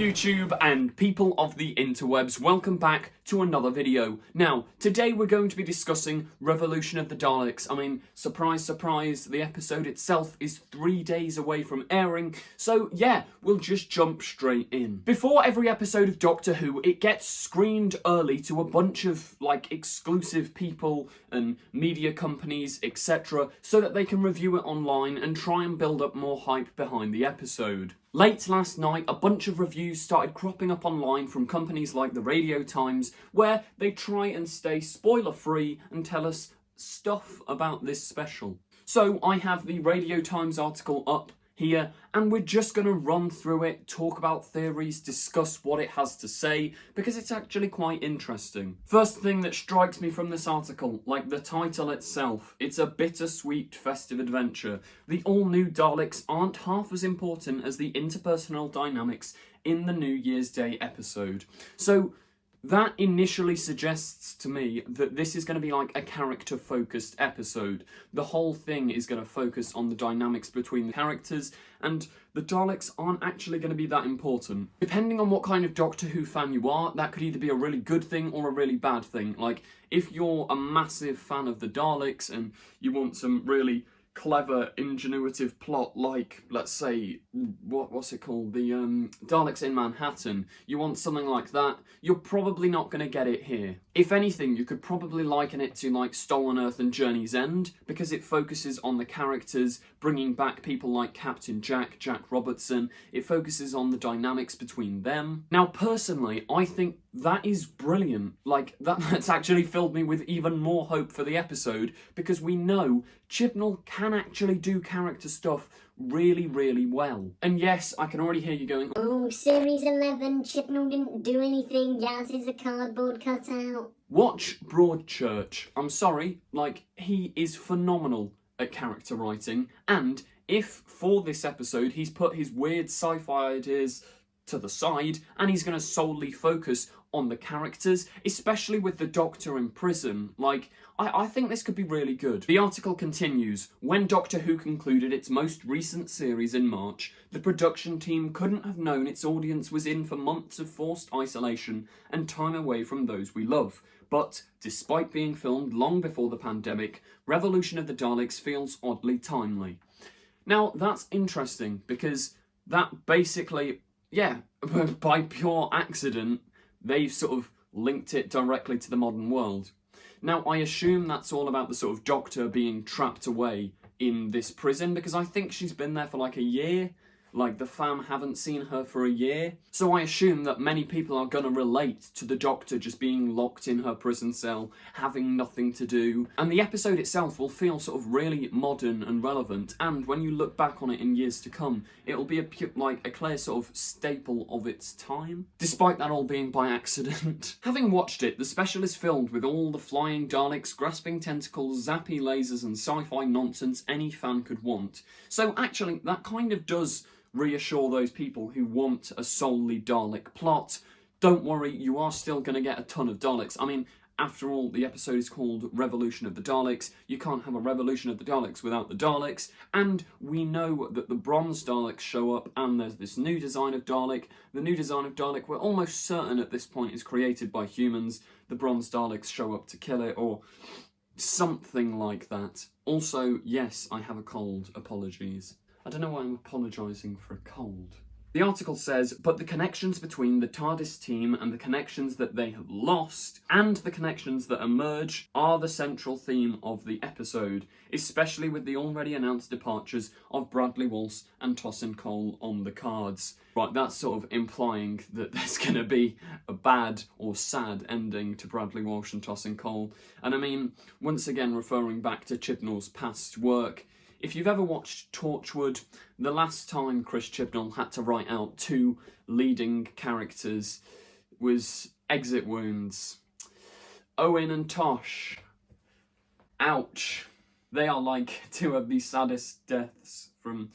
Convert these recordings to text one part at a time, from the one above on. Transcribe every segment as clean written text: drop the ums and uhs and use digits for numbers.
YouTube and people of the interwebs, welcome back to another video. Now, today we're going to be discussing Revolution of the Daleks. I mean, surprise, surprise, the episode itself is 3 days away from airing, so yeah, we'll just jump straight in. Before every episode of Doctor Who, it gets screened early to a bunch of, exclusive people and media companies, etc., so that they can review it online and try and build up more hype behind the episode. Late last night, a bunch of reviews started cropping up online from companies like the Radio Times, where they try and stay spoiler-free and tell us stuff about this special. So I have the Radio Times article up here, and we're just going to run through it, talk about theories, discuss what it has to say, because it's actually quite interesting. First thing that strikes me from this article, like the title itself, it's a bittersweet festive adventure. The all-new Daleks aren't half as important as the interpersonal dynamics in the New Year's Day episode. So that initially suggests to me that this is going to be like a character-focused episode. The whole thing is going to focus on the dynamics between the characters, and the Daleks aren't actually going to be that important. Depending on what kind of Doctor Who fan you are, that could either be a really good thing or a really bad thing. Like, if you're a massive fan of the Daleks and you want some really clever, ingenuitive plot like, let's say, what's it called? The Daleks in Manhattan. You want something like that, you're probably not going to get it here. If anything, you could probably liken it to like Stolen Earth and Journey's End, because it focuses on the characters, bringing back people like Captain Jack, Jack Robertson. It focuses on the dynamics between them. Now, personally, I think that is brilliant. Like, that's actually filled me with even more hope for the episode, because we know Chibnall can actually do character stuff really, really well. And yes, I can already hear you going, "Oh, Series 11, Chibnall didn't do anything, Yaz is a cardboard cutout." Watch Broadchurch. I'm sorry, he is phenomenal at character writing, and if, for this episode, he's put his weird sci-fi ideas to the side, and he's going to solely focus on the characters, especially with the Doctor in prison. I think this could be really good. The article continues, when Doctor Who concluded its most recent series in March, the production team couldn't have known its audience was in for months of forced isolation and time away from those we love. But, despite being filmed long before the pandemic, Revolution of the Daleks feels oddly timely. Now, that's interesting, because that basically, yeah, by pure accident, they've sort of linked it directly to the modern world. Now, I assume that's all about the sort of Doctor being trapped away in this prison, because I think she's been there for like a year. Like, the fam haven't seen her for a year. So I assume that many people are going to relate to the Doctor just being locked in her prison cell, having nothing to do. And the episode itself will feel sort of really modern and relevant. And when you look back on it in years to come, it'll be a clear sort of staple of its time. Despite that all being by accident. Having watched it, the special is filled with all the flying Daleks, grasping tentacles, zappy lasers and sci-fi nonsense any fan could want. So actually, that kind of does reassure those people who want a solely Dalek plot. Don't worry, you are still going to get a ton of Daleks. I mean, after all, the episode is called Revolution of the Daleks. You can't have a Revolution of the Daleks without the Daleks. And we know that the Bronze Daleks show up, and there's this new design of Dalek. The new design of Dalek, we're almost certain at this point, is created by humans. The Bronze Daleks show up to kill it, or something like that. Also, yes, I have a cold. Apologies. I don't know why I'm apologising for a cold. The article says, but the connections between the TARDIS team and the connections that they have lost, and the connections that emerge, are the central theme of the episode, especially with the already announced departures of Bradley Walsh and Tosin Cole on the cards. Right, that's sort of implying that there's going to be a bad or sad ending to Bradley Walsh and Tosin Cole. And I mean, once again, referring back to Chibnall's past work, if you've ever watched Torchwood, the last time Chris Chibnall had to write out 2 leading characters was Exit Wounds. Owen and Tosh. Ouch. They are like 2 of the saddest deaths from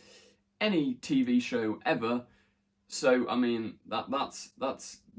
any TV show ever. So, I mean, that's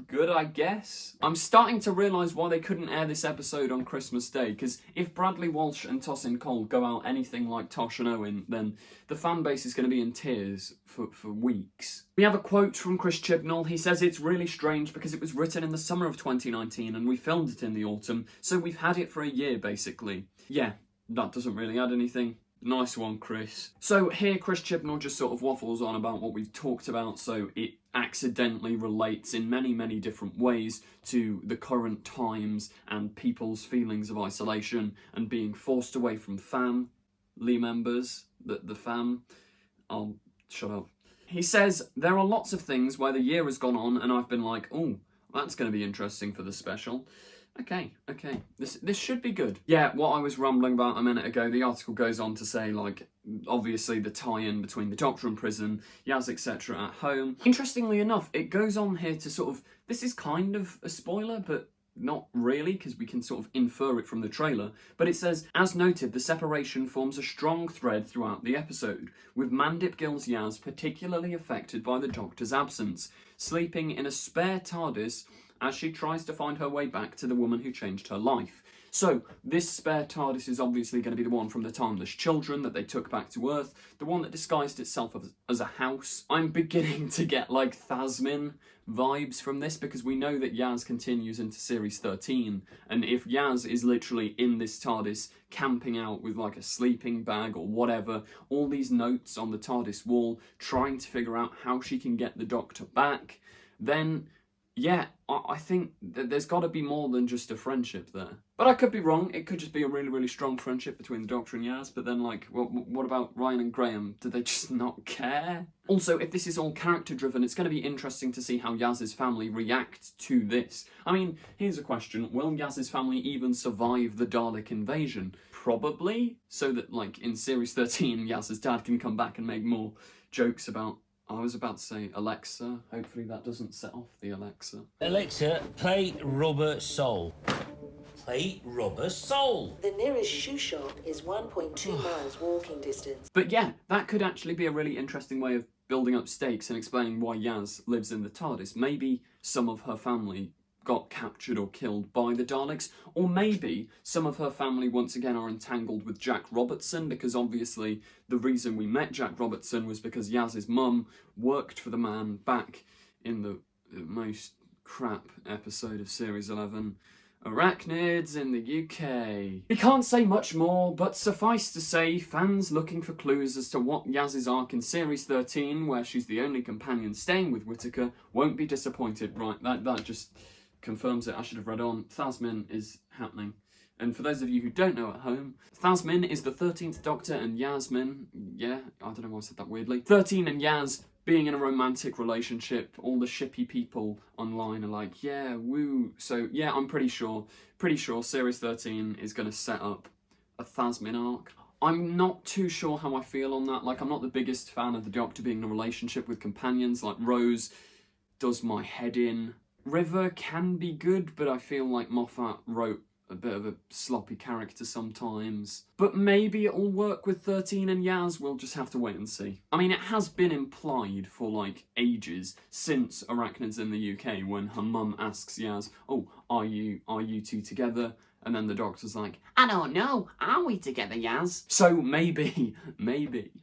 good, I guess. I'm starting to realise why they couldn't air this episode on Christmas Day, because if Bradley Walsh and Tosin Cole go out anything like Tosh and Owen, then the fan base is going to be in tears for weeks. We have a quote from Chris Chibnall. He says, "It's really strange because it was written in the summer of 2019 and we filmed it in the autumn, so we've had it for a year, basically." Yeah, that doesn't really add anything. Nice one, Chris. So here Chris Chibnall just sort of waffles on about what we've talked about, so it accidentally relates in many, many different ways to the current times and people's feelings of isolation and being forced away from family members. The fam... I'll shut up. He says, "There are lots of things where the year has gone on and I've been like, oh, that's going to be interesting for the special." Okay. This should be good. Yeah, what I was rambling about a minute ago, the article goes on to say, like, obviously the tie-in between the Doctor in prison, Yaz, etc. at home. Interestingly enough, it goes on here to sort of, this is kind of a spoiler, but not really, because we can sort of infer it from the trailer, but it says, "As noted, the separation forms a strong thread throughout the episode, with Mandip Gill's Yaz particularly affected by the Doctor's absence, sleeping in a spare TARDIS as she tries to find her way back to the woman who changed her life." So, this spare TARDIS is obviously going to be the one from the Timeless Children that they took back to Earth, the one that disguised itself as a house. I'm beginning to get, like, Thasmin vibes from this, because we know that Yaz continues into Series 13, and if Yaz is literally in this TARDIS, camping out with, like, a sleeping bag or whatever, all these notes on the TARDIS wall, trying to figure out how she can get the Doctor back, then... yeah, I think that there's got to be more than just a friendship there. But I could be wrong. It could just be a really, really strong friendship between the Doctor and Yaz. But then, like, what about Ryan and Graham? Did they just not care? Also, if this is all character-driven, it's going to be interesting to see how Yaz's family react to this. I mean, here's a question. Will Yaz's family even survive the Dalek invasion? Probably. So that, like, in Series 13, Yaz's dad can come back and make more jokes about... I was about to say Alexa. Hopefully that doesn't set off the Alexa. "Alexa, play Rubber Soul." Play Rubber Soul. The nearest shoe shop is 1.2 miles walking distance. But yeah, that could actually be a really interesting way of building up stakes and explaining why Yaz lives in the TARDIS. Maybe some of her family got captured or killed by the Daleks, or maybe some of her family once again are entangled with Jack Robertson, because obviously the reason we met Jack Robertson was because Yaz's mum worked for the man back in the most crap episode of Series 11, Arachnids in the UK. We can't say much more, but suffice to say, fans looking for clues as to what Yaz's arc in Series 13, where she's the only companion staying with Whittaker, won't be disappointed. Right, that just confirms it. I should have read on. Thasmin is happening. And for those of you who don't know at home, Thasmin is the 13th Doctor, and Yasmin, yeah, I don't know why I said that weirdly. 13 and Yaz being in a romantic relationship. All the shippy people online are like, yeah, woo. So yeah, I'm pretty sure Series 13 is going to set up a Thasmin arc. I'm not too sure how I feel on that. Like, I'm not the biggest fan of the Doctor being in a relationship with companions. Like, Rose does my head in. River can be good, but I feel like Moffat wrote a bit of a sloppy character sometimes. But maybe it'll work with 13 and Yaz, we'll just have to wait and see. I mean, it has been implied for, like, ages, since Arachnids in the UK, when her mum asks Yaz, "Oh, are you two together?" And then the Doctor's like, "I don't know, are we together, Yaz?" So maybe.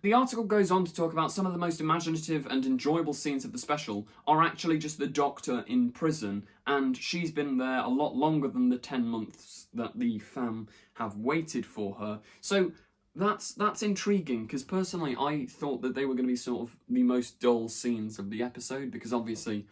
The article goes on to talk about some of the most imaginative and enjoyable scenes of the special are actually just the Doctor in prison, and she's been there a lot longer than the 10 months that the fam have waited for her. So that's intriguing, because personally I thought that they were going to be sort of the most dull scenes of the episode, because obviously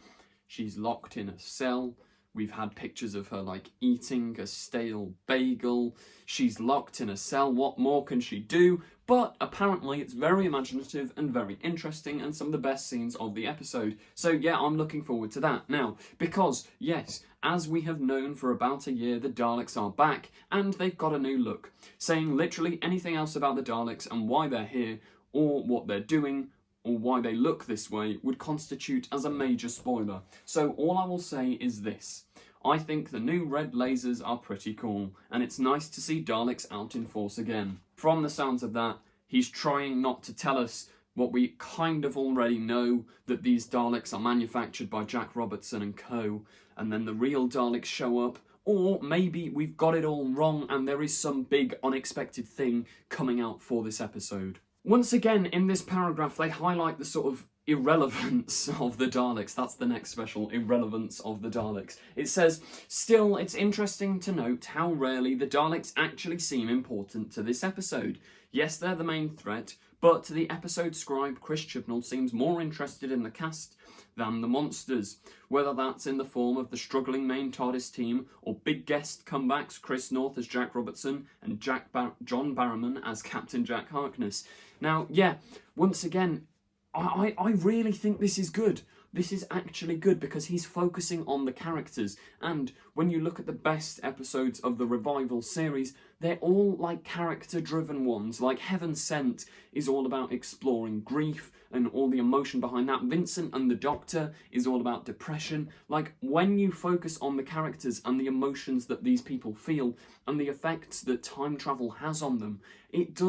she's locked in a cell. We've had pictures of her, like, eating a stale bagel. She's locked in a cell. What more can she do? But apparently it's very imaginative and very interesting, and some of the best scenes of the episode. So yeah, I'm looking forward to that. Now, because, yes, as we have known for about a year, the Daleks are back, and they've got a new look. Saying literally anything else about the Daleks and why they're here, or what they're doing, or why they look this way, would constitute as a major spoiler. So all I will say is this. I think the new red lasers are pretty cool, and it's nice to see Daleks out in force again. From the sounds of that, he's trying not to tell us what we kind of already know, that these Daleks are manufactured by Jack Robertson and co, and then the real Daleks show up, or maybe we've got it all wrong and there is some big unexpected thing coming out for this episode. Once again, in this paragraph, they highlight the sort of irrelevance of the Daleks. That's the next special, irrelevance of the Daleks. It says, still, it's interesting to note how rarely the Daleks actually seem important to this episode. Yes, they're the main threat, but the episode scribe Chris Chibnall seems more interested in the cast than the monsters, whether that's in the form of the struggling main TARDIS team or big guest comebacks Chris North as Jack Robertson and John Barrowman as Captain Jack Harkness. Now, yeah, once again, I really think this is good. This is actually good because he's focusing on the characters, and when you look at the best episodes of the revival series, they're all like character-driven ones. Like Heaven Sent is all about exploring grief and all the emotion behind that. Vincent and the Doctor is all about depression. Like, when you focus on the characters and the emotions that these people feel and the effects that time travel has on them, it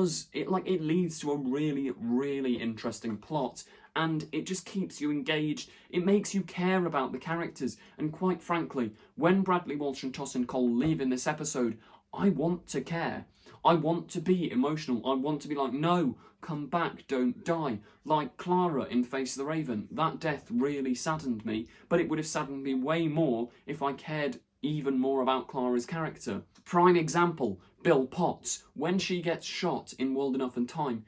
leads to a really, really interesting plot. And it just keeps you engaged. It makes you care about the characters. And quite frankly, when Bradley Walsh and Tosin Cole leave in this episode, I want to care. I want to be emotional. I want to be like, no, come back, don't die. Like Clara in Face the Raven. That death really saddened me, but it would have saddened me way more if I cared even more about Clara's character. Prime example, Bill Potts. When she gets shot in World Enough and Time,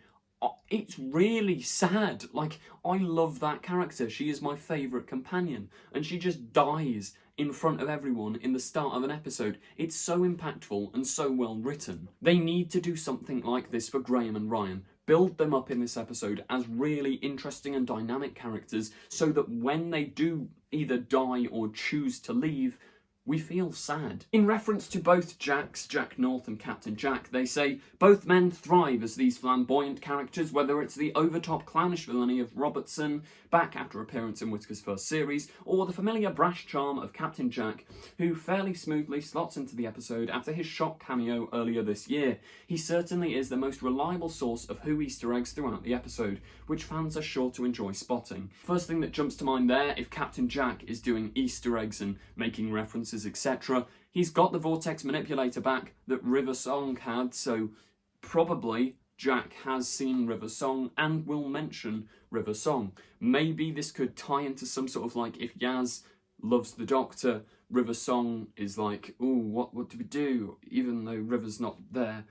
it's really sad. Like, I love that character. She is my favourite companion. And she just dies in front of everyone in the start of an episode. It's so impactful and so well written. They need to do something like this for Graham and Ryan. Build them up in this episode as really interesting and dynamic characters so that when they do either die or choose to leave, we feel sad. In reference to both Jacks, Jack North and Captain Jack, they say, both men thrive as these flamboyant characters, whether it's the over-top clownish villainy of Robertson, back after appearance in Whittaker's first series, or the familiar brash charm of Captain Jack, who fairly smoothly slots into the episode after his shock cameo earlier this year. He certainly is the most reliable source of Who Easter eggs throughout the episode, which fans are sure to enjoy spotting. First thing that jumps to mind there, if Captain Jack is doing Easter eggs and making references, etc., he's got the vortex manipulator back that River Song had, so probably Jack has seen River Song and will mention River Song. Maybe this could tie into some sort of like, if Yaz loves the Doctor, River Song is like, ooh, what do we do, even though River's not there.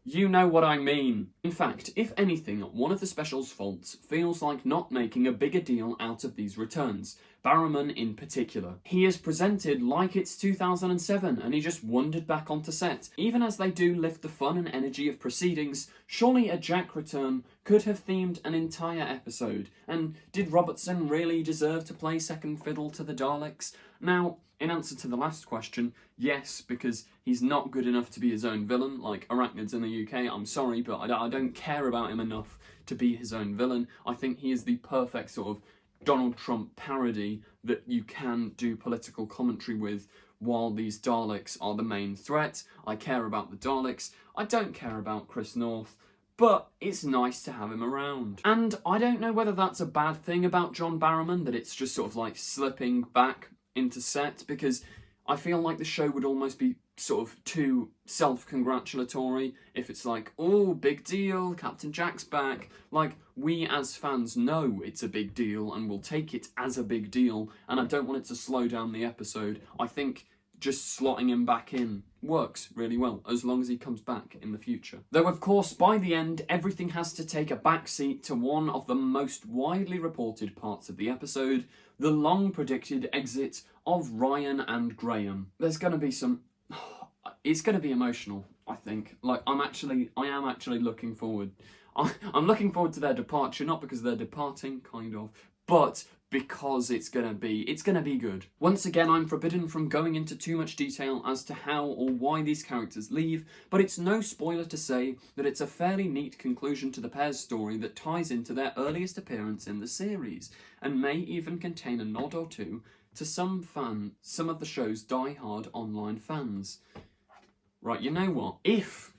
You know what I mean. In fact, if anything, one of the special's faults feels like not making a bigger deal out of these returns. Barrowman in particular. He is presented like it's 2007 and he just wandered back onto set. Even as they do lift the fun and energy of proceedings, surely a Jack return could have themed an entire episode. And did Robertson really deserve to play second fiddle to the Daleks? Now, in answer to the last question, yes, because he's not good enough to be his own villain, like Arachnids in the UK. I'm sorry, but I don't care about him enough to be his own villain. I think he is the perfect sort of Donald Trump parody that you can do political commentary with while these Daleks are the main threat. I care about the Daleks. I don't care about Chris North, but it's nice to have him around. And I don't know whether that's a bad thing about John Barrowman, that it's just sort of like slipping back into set, because I feel like the show would almost be sort of too self-congratulatory if it's like, oh, big deal, Captain Jack's back. Like, we as fans know it's a big deal and we'll take it as a big deal, and I don't want it to slow down the episode. I think just slotting him back in works really well, as long as he comes back in the future. Though, of course, by the end, everything has to take a backseat to one of the most widely reported parts of the episode, the long-predicted exit of Ryan and Graham. There's going to be some... It's going to be emotional, I think. Like, I am actually looking forward. I'm looking forward to their departure, not because they're departing, kind of, but because it's gonna be good. Once again, I'm forbidden from going into too much detail as to how or why these characters leave, but it's no spoiler to say that it's a fairly neat conclusion to the pair's story that ties into their earliest appearance in the series, and may even contain a nod or two to some of the show's die-hard online fans. Right, you know what? If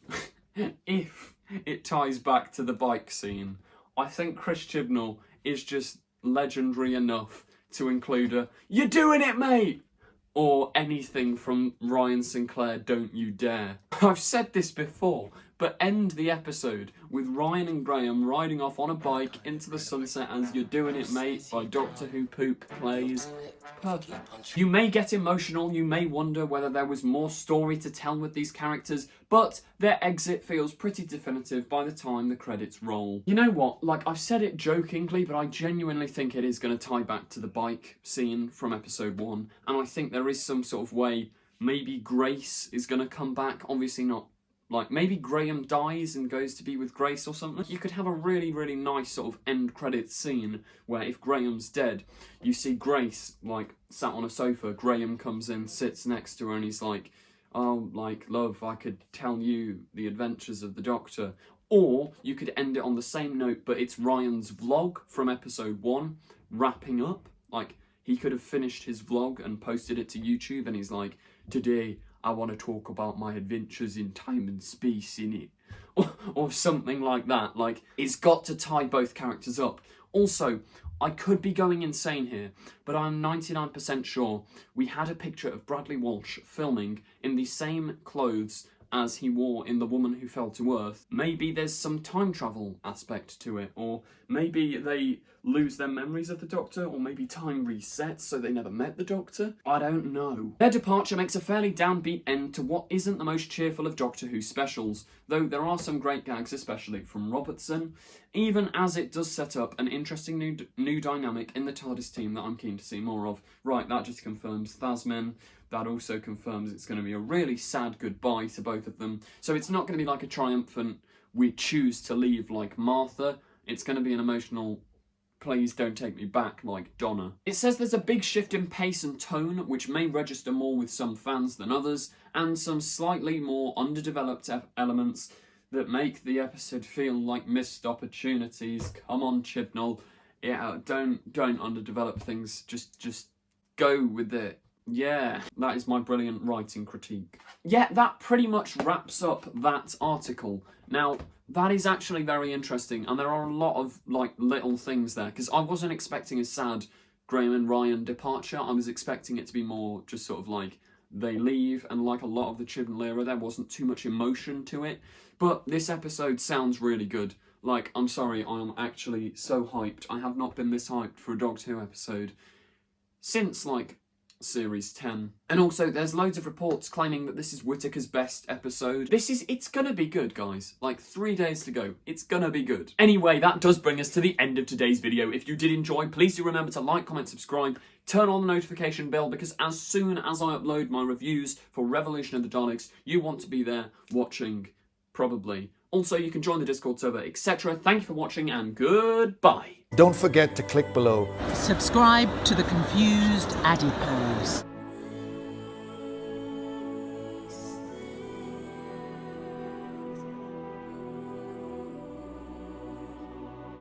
it ties back to the bike scene, I think Chris Chibnall is just legendary enough to include a "You're doing it, mate!" or anything from Ryan Sinclair, "Don't You Dare." I've said this before, but end the episode with Ryan and Graham riding off on a bike into the sunset as "You're Doing It, Mate" by Doctor Who Poop plays. Perfect. You may get emotional, you may wonder whether there was more story to tell with these characters, but their exit feels pretty definitive by the time the credits roll. You know what, like, I've said it jokingly, but I genuinely think it is going to tie back to the bike scene from episode 1, and I think there is some sort of way maybe Grace is going to come back, obviously not. Like, maybe Graham dies and goes to be with Grace or something. You could have a really, really nice sort of end credits scene where if Graham's dead, you see Grace, like, sat on a sofa, Graham comes in, sits next to her, and he's like, "Oh, like, love, I could tell you the adventures of the Doctor." Or you could end it on the same note, but it's Ryan's vlog from episode 1 wrapping up. Like, he could have finished his vlog and posted it to YouTube, and he's like, "Today, I want to talk about my adventures in time and space, innit?" Or something like that. Like, it's got to tie both characters up. Also, I could be going insane here, but I'm 99% sure we had a picture of Bradley Walsh filming in the same clothes as he wore in The Woman Who Fell to Earth. Maybe there's some time travel aspect to it, or maybe they lose their memories of the Doctor, or maybe time resets so they never met the Doctor. I don't know. Their departure makes a fairly downbeat end to what isn't the most cheerful of Doctor Who specials, though there are some great gags, especially from Robertson, even as it does set up an interesting new dynamic in the TARDIS team that I'm keen to see more of. Right, that just confirms Thasmin. That also confirms it's going to be a really sad goodbye to both of them. So it's not going to be like a triumphant, "we choose to leave" like Martha. It's going to be an emotional, "please don't take me back" like Donna. It says there's a big shift in pace and tone, which may register more with some fans than others, and some slightly more underdeveloped elements that make the episode feel like missed opportunities. Come on, Chibnall. Yeah, don't underdevelop things. Just go with it. Yeah, that is my brilliant writing critique. Yeah, that pretty much wraps up that article. Now, that is actually very interesting, and there are a lot of, like, little things there, because I wasn't expecting a sad Graham and Ryan departure. I was expecting it to be more just sort of like, they leave, and like a lot of the Chibnall era, there wasn't too much emotion to it. But this episode sounds really good. Like, I'm sorry, I'm actually so hyped. I have not been this hyped for a Doctor Who episode since, like, Series 10. And also, there's loads of reports claiming that this is Whittaker's best episode. It's gonna be good, guys. Like, 3 days to go. It's gonna be good. Anyway, that does bring us to the end of today's video. If you did enjoy, please do remember to like, comment, subscribe, turn on the notification bell, because as soon as I upload my reviews for Revolution of the Daleks, you want to be there watching, probably. Also, you can join the Discord server, etc. Thank you for watching, and goodbye. Don't forget to click below. Subscribe to the confused Adipose.